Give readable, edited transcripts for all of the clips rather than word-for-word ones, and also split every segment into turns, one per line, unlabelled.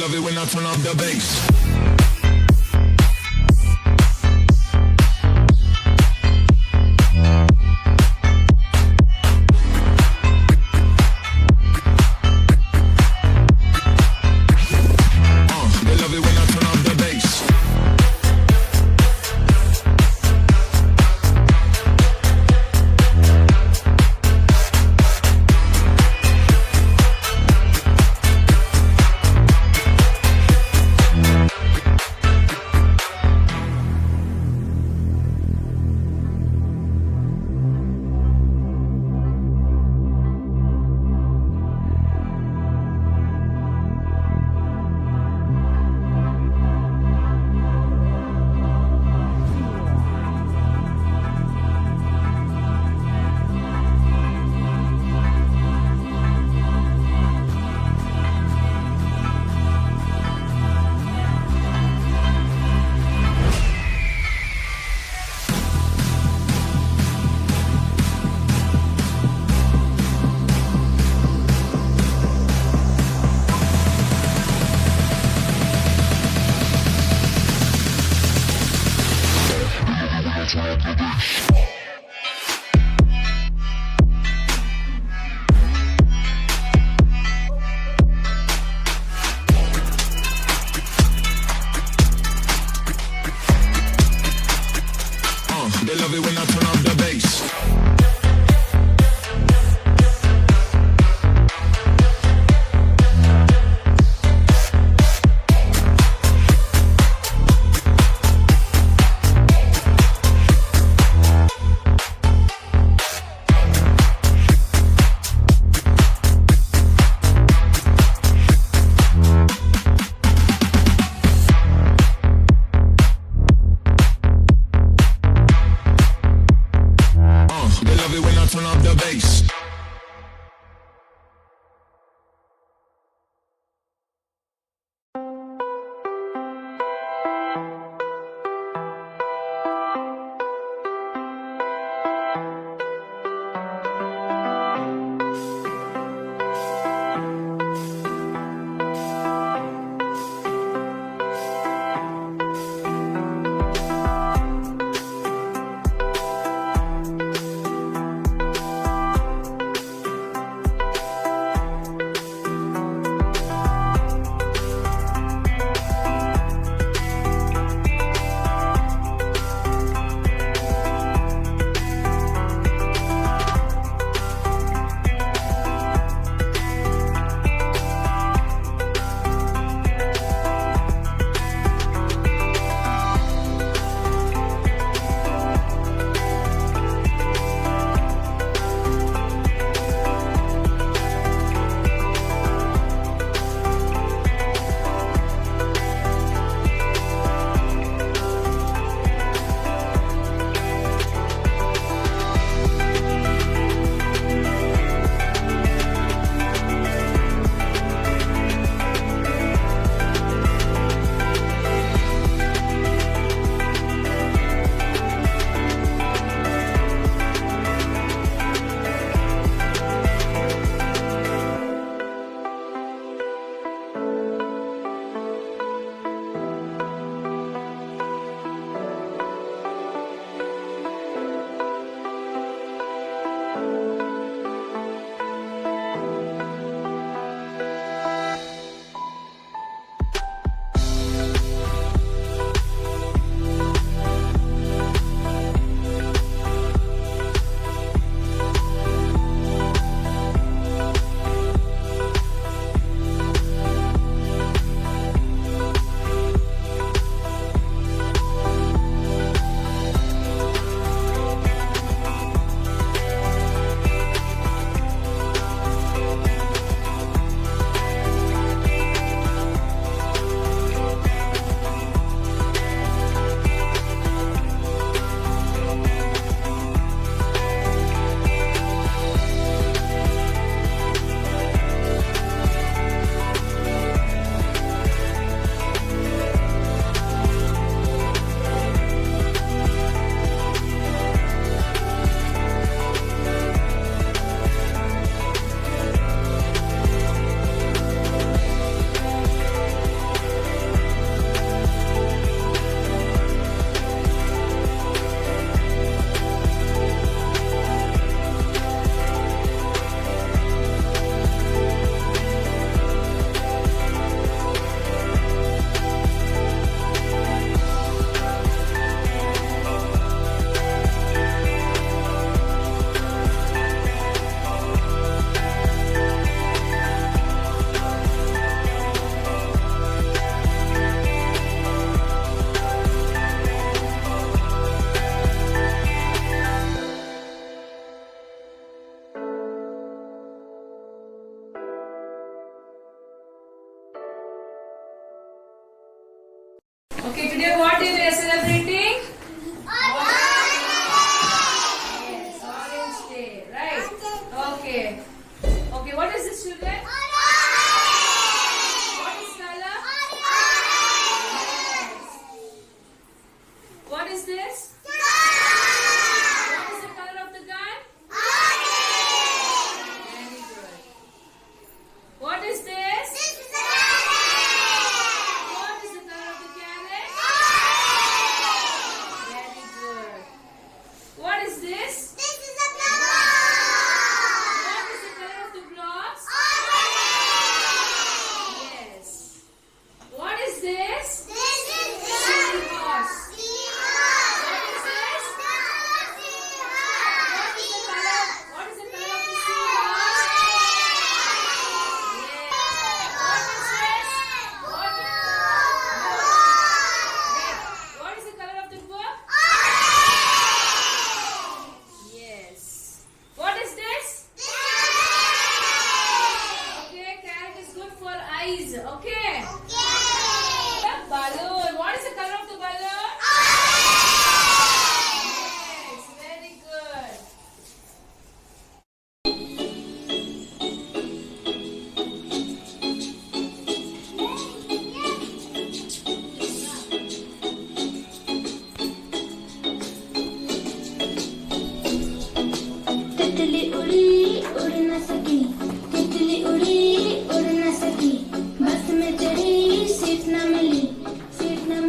love it when I turn up the bass. They love it when I turn up the bass.
Okay, today what day we are celebrating? Yes, Orange Day, right? Okay. Okay, what is this, children? What is color? Yes. What is this? What is the color of the gun? Very good. What is this? What is the color of the carrot? Very good. What is this? What is the color of the blocks? Yes. What is this? Seahorse. What is this? What is the color? What is the color of the seahorse? Yes. What is this? What is the color of the book? Yes. What is this? Okay, carrot is good for eyes. Okay. The balloon. What is the color of the balloon? Yes, very good.
तितली उड़ी उड़ न सकी तितली उड़ी उड़ न सकी बस में चढ़ी सीट न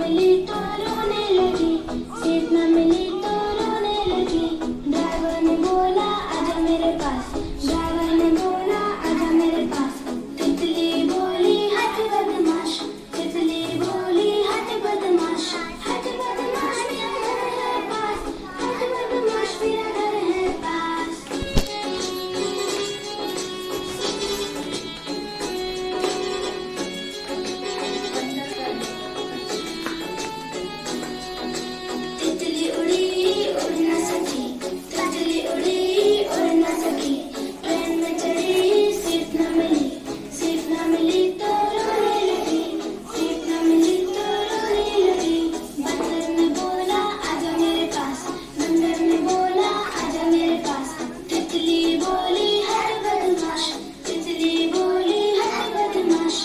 मिली तो रोने लगी सीट न मिली तो रोने लगी ड्राइवर ने बोला आजा मेरे पास ड्राइवर ने बोला आजा मेरे पास तितली बोली हट बदमाश तितली बोली हट बदमाश मेरा घर है पास हट बदमाश मेरा घर है पास तितली उड़ी उड़ न सकी तितली उड़ी उड़ न सकी ट्रेन में चढ़ी सीट न मिली तो रोने लगी सीट न मिली तो रोने लगी बंदर ने बोला आजा मेरे पास बंदर ने बोला आजा मेरे पास तितली बोली हट बदमाश तितली बोली हट बदमाश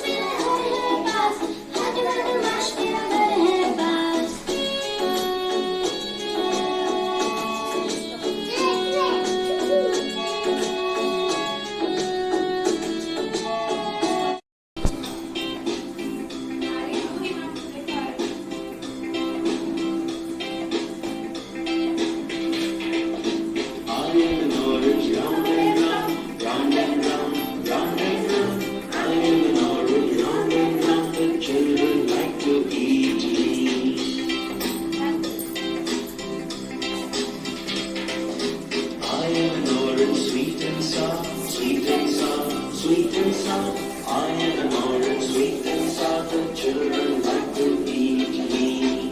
मेरा घर है पास हट बदमाश मेरा घर है पास
Sweet and soft, sweet and soft, sweet and soft. I am an orange, sweet and soft. The children like to eat me.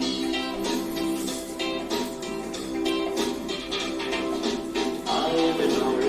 I am an orange.